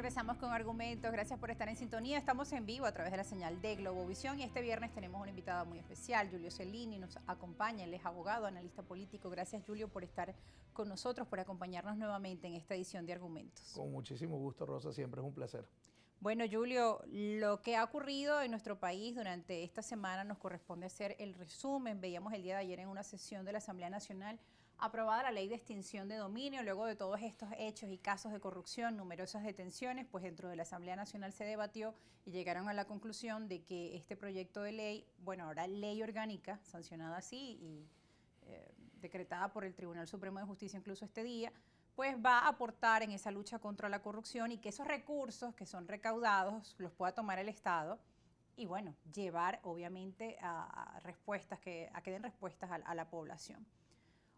Regresamos con argumentos. Gracias por estar en sintonía. Estamos en vivo a través de la señal de Globovisión y este viernes tenemos un invitado muy especial, Julio Cellini, nos acompaña. Él es abogado, analista político. Gracias, Julio, por estar con nosotros, por acompañarnos nuevamente en esta edición de Argumentos. Con muchísimo gusto, Rosa, siempre es un placer. Bueno, Julio, lo que ha ocurrido en nuestro país durante esta semana nos corresponde hacer el resumen. Veíamos el día de ayer en una sesión de la Asamblea Nacional aprobada la ley de extinción de dominio. Luego de todos estos hechos y casos de corrupción, numerosas detenciones, pues dentro de la Asamblea Nacional se debatió y llegaron a la conclusión de que este proyecto de ley, bueno, ahora ley orgánica, sancionada así y decretada por el Tribunal Supremo de Justicia incluso este día, pues va a aportar en esa lucha contra la corrupción y que esos recursos que son recaudados los pueda tomar el Estado y, bueno, llevar obviamente a respuestas, que den respuestas a la población.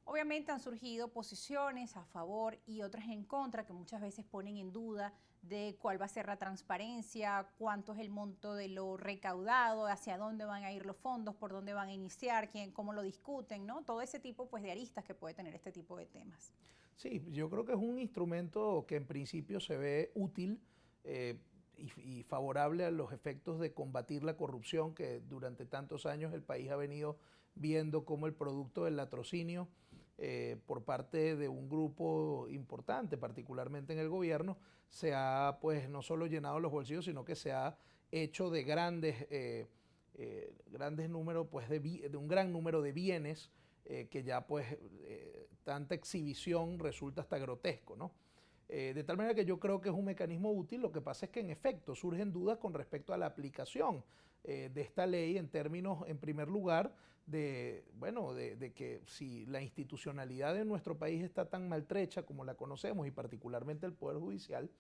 Obviamente han surgido posiciones a favor y otras en contra que muchas veces ponen en duda de cuál va a ser la transparencia, cuánto es el monto de lo recaudado, hacia dónde van a ir los fondos, por dónde van a iniciar, cómo lo discuten, ¿no? Todo ese tipo pues, de aristas que puede tener este tipo de temas. Sí, yo creo que es un instrumento que en principio se ve útil y favorable a los efectos de combatir la corrupción que durante tantos años el país ha venido viendo como el producto del latrocinio por parte de un grupo importante, particularmente en el gobierno, se ha pues no solo llenado los bolsillos, sino que se ha hecho de grandes números, pues de un gran número de bienes que ya pues tanta exhibición resulta hasta grotesco, ¿no? De tal manera que yo creo que es un mecanismo útil. Lo que pasa es que en efecto surgen dudas con respecto a la aplicación de esta ley en términos, en primer lugar, de que si la institucionalidad de nuestro país está tan maltrecha como la conocemos y particularmente el Poder Judicial,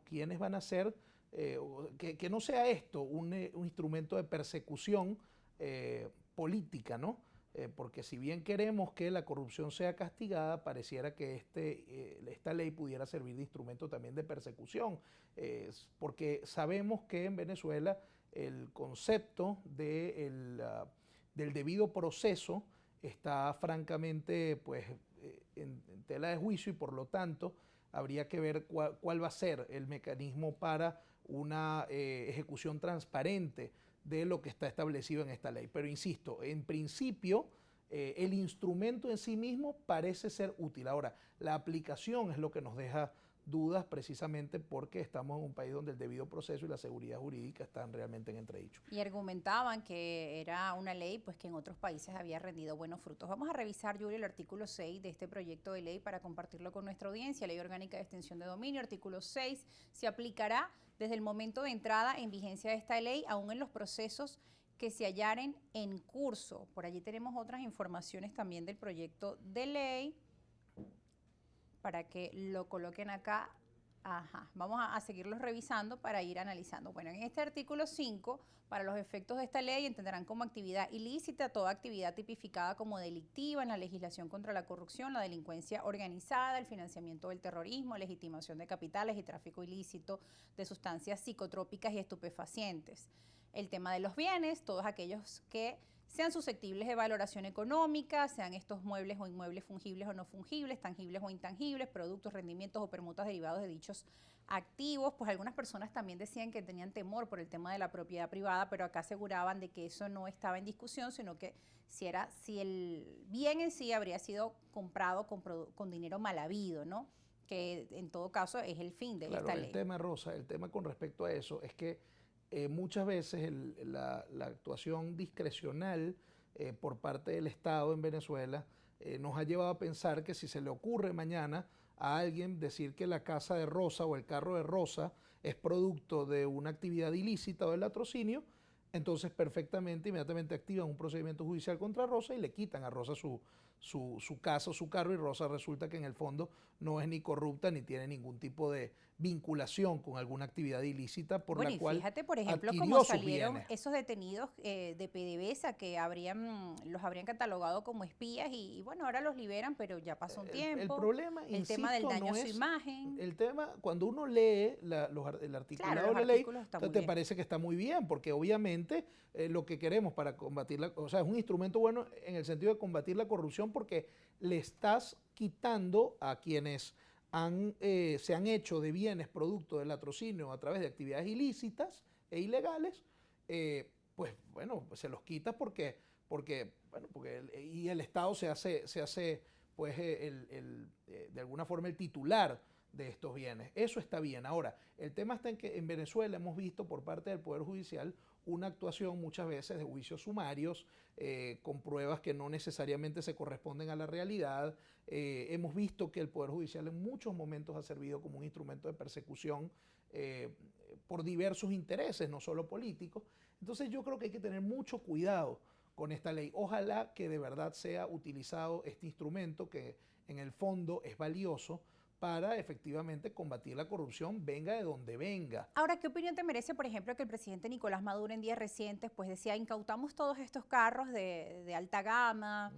¿quiénes van a ser, que no sea esto un instrumento de persecución política, ¿no? Porque si bien queremos que la corrupción sea castigada, pareciera que esta ley pudiera servir de instrumento también de persecución, porque sabemos que en Venezuela el concepto del debido proceso está francamente pues, en tela de juicio y por lo tanto habría que ver cuál va a ser el mecanismo para una ejecución transparente de lo que está establecido en esta ley. Pero insisto, en principio el instrumento en sí mismo parece ser útil. Ahora, la aplicación es lo que nos deja dudas precisamente porque estamos en un país donde el debido proceso y la seguridad jurídica están realmente en entredicho. Y argumentaban que era una ley pues que en otros países había rendido buenos frutos. Vamos a revisar, Julio, el artículo 6 de este proyecto de ley para compartirlo con nuestra audiencia. Ley Orgánica de Extinción de Dominio, artículo 6, se aplicará desde el momento de entrada en vigencia de esta ley, aún en los procesos que se hallaren en curso. Por allí tenemos otras informaciones también del proyecto de ley para que lo coloquen acá. Ajá, vamos a seguirlos revisando para ir analizando. Bueno, en este artículo 5, para los efectos de esta ley, entenderán como actividad ilícita toda actividad tipificada como delictiva en la legislación contra la corrupción, la delincuencia organizada, el financiamiento del terrorismo, legitimación de capitales y tráfico ilícito de sustancias psicotrópicas y estupefacientes. El tema de los bienes, todos aquellos que sean susceptibles de valoración económica, sean estos muebles o inmuebles fungibles o no fungibles, tangibles o intangibles, productos, rendimientos o permutas derivados de dichos activos. Pues algunas personas también decían que tenían temor por el tema de la propiedad privada, pero acá aseguraban de que eso no estaba en discusión, sino que si el bien en sí habría sido comprado con dinero mal habido, ¿no? Que en todo caso es el fin de esta ley. El tema, Rosa, el tema con respecto a eso es que muchas veces la actuación discrecional por parte del Estado en Venezuela nos ha llevado a pensar que si se le ocurre mañana a alguien decir que la casa de Rosa o el carro de Rosa es producto de una actividad ilícita o del latrocinio, entonces perfectamente, inmediatamente activan un procedimiento judicial contra Rosa y le quitan a Rosa su casa o su carro, y Rosa resulta que en el fondo no es ni corrupta ni tiene ningún tipo de vinculación con alguna actividad ilícita por la cual fíjate, por ejemplo, adquirió cómo sus salieron bienes. esos detenidos de PDVSA que los habrían catalogado como espías y bueno, ahora los liberan, pero ya pasó un tiempo. El problema, el tema del daño no a su es, imagen. el tema, cuando uno lee el articulado Claro, de la ley, te bien. parece que está muy bien, porque obviamente lo que queremos para combatir o sea, es un instrumento bueno en el sentido de combatir la corrupción porque le estás quitando a quienes se han hecho de bienes producto del latrocinio a través de actividades ilícitas e ilegales, pues bueno, pues se los quita y el Estado se hace pues de alguna forma el titular de estos bienes. Eso está bien. Ahora, el tema está en que en Venezuela hemos visto por parte del Poder Judicial una actuación muchas veces de juicios sumarios, con pruebas que no necesariamente se corresponden a la realidad. Hemos visto que el Poder Judicial en muchos momentos ha servido como un instrumento de persecución por diversos intereses, no solo políticos. Entonces yo creo que hay que tener mucho cuidado con esta ley. Ojalá que de verdad sea utilizado este instrumento que en el fondo es valioso para efectivamente combatir la corrupción, venga de donde venga. Ahora, ¿qué opinión te merece, por ejemplo, que el presidente Nicolás Maduro en días recientes pues decía, incautamos todos estos carros de alta gama,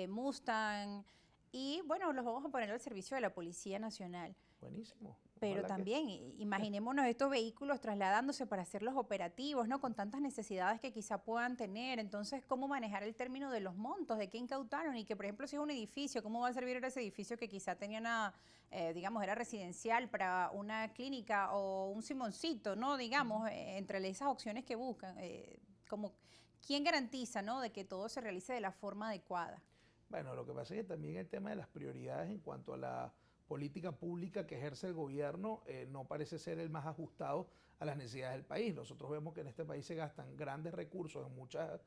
Mustang, y bueno, los vamos a poner al servicio de la Policía Nacional? Buenísimo. Pero también, imaginémonos estos vehículos trasladándose para hacer los operativos, ¿no? Con tantas necesidades que quizá puedan tener. Entonces, ¿cómo manejar el término de los montos? ¿De qué incautaron? Y que, por ejemplo, si es un edificio, ¿cómo va a servir ese edificio que quizá tenía digamos, era residencial para una clínica o un Simoncito, ¿no? Digamos, entre esas opciones que buscan. Como, ¿quién garantiza, ¿no? De que todo se realice de la forma adecuada? Bueno, lo que pasa es que también el tema de las prioridades en cuanto a la política pública que ejerce el gobierno no parece ser el más ajustado a las necesidades del país. Nosotros vemos que en este país se gastan grandes recursos en muchas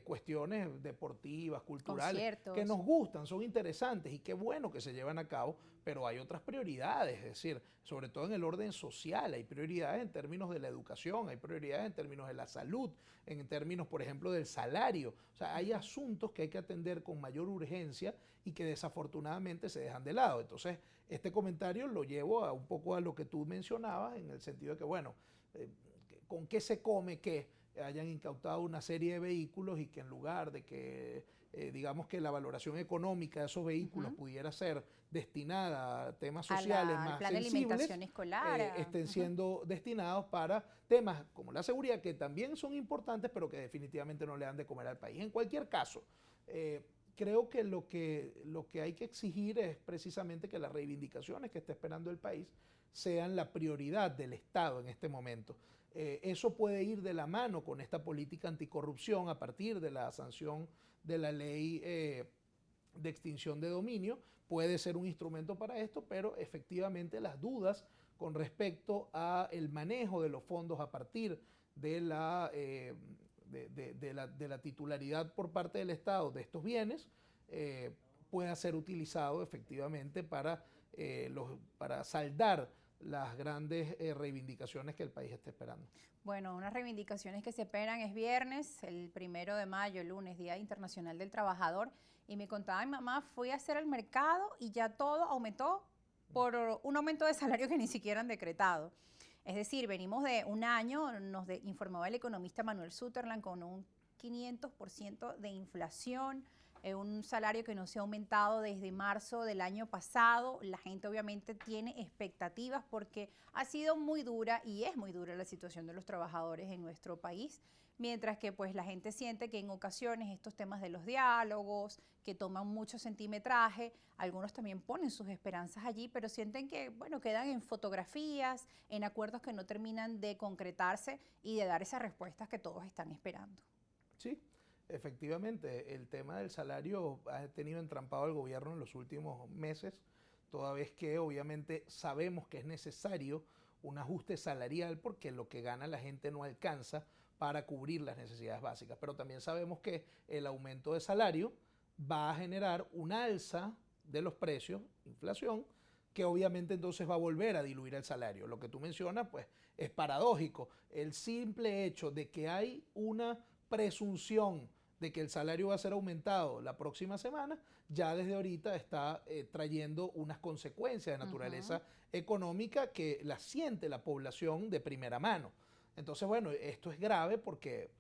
cuestiones deportivas, culturales, Conciertos. que nos gustan, son interesantes y qué bueno que se llevan a cabo, pero hay otras prioridades, es decir, sobre todo en el orden social, hay prioridades en términos de la educación, hay prioridades en términos de la salud, en términos, por ejemplo, del salario. O sea, hay asuntos que hay que atender con mayor urgencia y que desafortunadamente se dejan de lado. Entonces, este comentario lo llevo un poco a lo que tú mencionabas, en el sentido de que, bueno, ¿con qué se come que hayan incautado una serie de vehículos y que en lugar de que, digamos que la valoración económica de esos vehículos pudiera ser destinada a temas sociales más plan de sensibles, alimentación escolar, estén siendo destinados para temas como la seguridad, que también son importantes, pero que definitivamente no le dan de comer al país? En cualquier caso, creo que lo que hay que exigir es precisamente que las reivindicaciones que está esperando el país sean la prioridad del Estado en este momento. Eso puede ir de la mano con esta política anticorrupción a partir de la sanción de la ley de extinción de dominio. Puede ser un instrumento para esto, pero efectivamente las dudas con respecto a el manejo de los fondos a partir de la titularidad por parte del Estado de estos bienes pueda ser utilizado efectivamente para saldar las grandes reivindicaciones que el país está esperando. Bueno, unas reivindicaciones que se esperan es viernes, el 1 de mayo, el lunes, Día Internacional del Trabajador, y me contaba mi mamá, fui a hacer el mercado y ya todo aumentó por un aumento de salario que ni siquiera han decretado. Es decir, venimos de un año, nos informaba el economista Manuel Sutherland, con un 500% de inflación, un salario que no se ha aumentado desde marzo del año pasado. La gente obviamente tiene expectativas porque ha sido muy dura y es muy dura la situación de los trabajadores en nuestro país, mientras que pues la gente siente que en ocasiones estos temas de los diálogos, que toman mucho centimetraje, algunos también ponen sus esperanzas allí, pero sienten que, bueno, quedan en fotografías, en acuerdos que no terminan de concretarse y de dar esas respuestas que todos están esperando. Sí. Efectivamente, el tema del salario ha tenido entrampado al gobierno en los últimos meses, toda vez que obviamente sabemos que es necesario un ajuste salarial porque lo que gana la gente no alcanza para cubrir las necesidades básicas. Pero también sabemos que el aumento de salario va a generar una alza de los precios, inflación, que obviamente entonces va a volver a diluir el salario. Lo que tú mencionas, pues, es paradójico. El simple hecho de que hay una presunción de que el salario va a ser aumentado la próxima semana, ya desde ahorita está trayendo unas consecuencias de naturaleza económica que las siente la población de primera mano. Entonces, bueno, esto es grave porque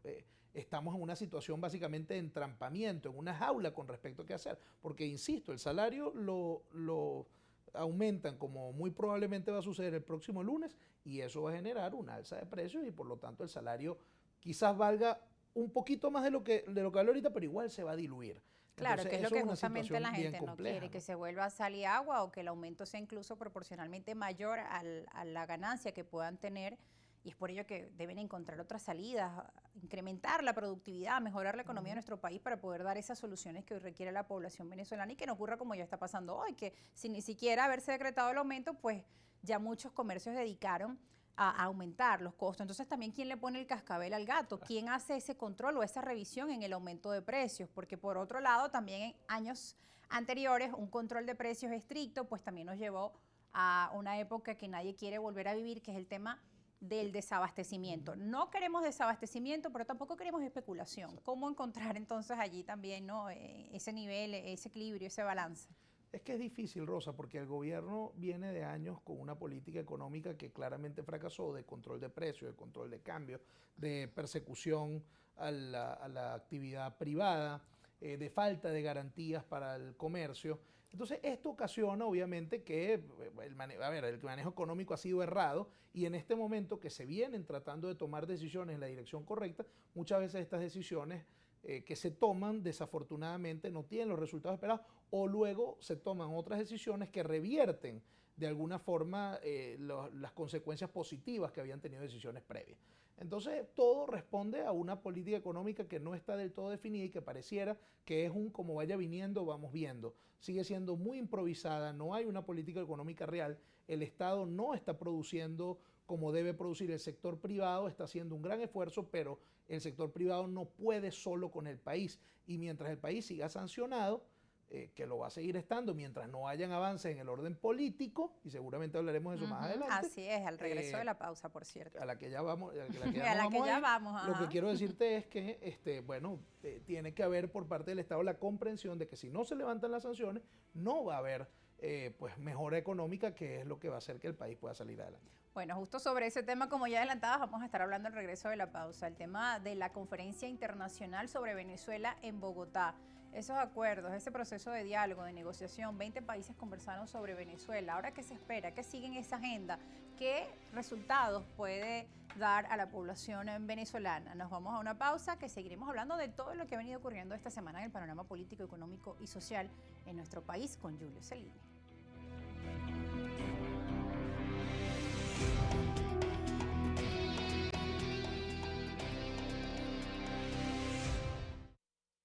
estamos en una situación básicamente de entrampamiento, en una jaula con respecto a qué hacer. Porque, insisto, el salario lo aumentan como muy probablemente va a suceder el próximo lunes y eso va a generar una alza de precios y por lo tanto el salario quizás valga un poquito más de lo que vale ahorita, pero igual se va a diluir. Claro, Entonces, que es lo eso que una justamente la situación bien gente no compleja, quiere, ¿no? que se vuelva sal y agua o que el aumento sea incluso proporcionalmente mayor a la ganancia que puedan tener. Y es por ello que deben encontrar otras salidas, incrementar la productividad, mejorar la economía de nuestro país para poder dar esas soluciones que hoy requiere la población venezolana y que no ocurra como ya está pasando hoy, que sin ni siquiera haberse decretado el aumento, pues ya muchos comercios dedicaron a aumentar los costos. Entonces también, ¿quién le pone el cascabel al gato? ¿Quién hace ese control o esa revisión en el aumento de precios? Porque por otro lado, también en años anteriores, un control de precios estricto, pues también nos llevó a una época que nadie quiere volver a vivir, que es el tema del desabastecimiento. No queremos desabastecimiento, pero tampoco queremos especulación. ¿Cómo encontrar entonces allí también, ¿no? Ese nivel, ese equilibrio, ese balance? Es que es difícil, Rosa, porque el gobierno viene de años con una política económica que claramente fracasó, de control de precios, de control de cambio, de persecución a la actividad privada, de falta de garantías para el comercio. Entonces, esto ocasiona, obviamente, que el manejo económico ha sido errado y en este momento que se vienen tratando de tomar decisiones en la dirección correcta, muchas veces estas decisiones que se toman desafortunadamente no tienen los resultados esperados o luego se toman otras decisiones que revierten de alguna forma las consecuencias positivas que habían tenido decisiones previas. Entonces, todo responde a una política económica que no está del todo definida y que pareciera que es un como vaya viniendo, vamos viendo. Sigue siendo muy improvisada, no hay una política económica real, el Estado no está produciendo como debe producir, el sector privado está haciendo un gran esfuerzo, pero el sector privado no puede solo con el país. Y mientras el país siga sancionado, que lo va a seguir estando mientras no hayan avances en el orden político, y seguramente hablaremos de eso más adelante. Así es, al regreso de la pausa, por cierto. A la que ya vamos, a la que A la que ya vamos, Lo que ajá. quiero decirte es que, bueno, tiene que haber por parte del Estado la comprensión de que si no se levantan las sanciones, no va a haber pues mejora económica, que es lo que va a hacer que el país pueda salir adelante. Bueno, justo sobre ese tema, como ya adelantabas, vamos a estar hablando al regreso de la pausa, el tema de la conferencia internacional sobre Venezuela en Bogotá. Esos acuerdos, ese proceso de diálogo, de negociación, 20 países conversaron sobre Venezuela. Ahora, ¿qué se espera? ¿Qué sigue en esa agenda? ¿Qué resultados puede dar a la población venezolana? Nos vamos a una pausa que seguiremos hablando de todo lo que ha venido ocurriendo esta semana en el panorama político, económico y social en nuestro país con Julio Cellini.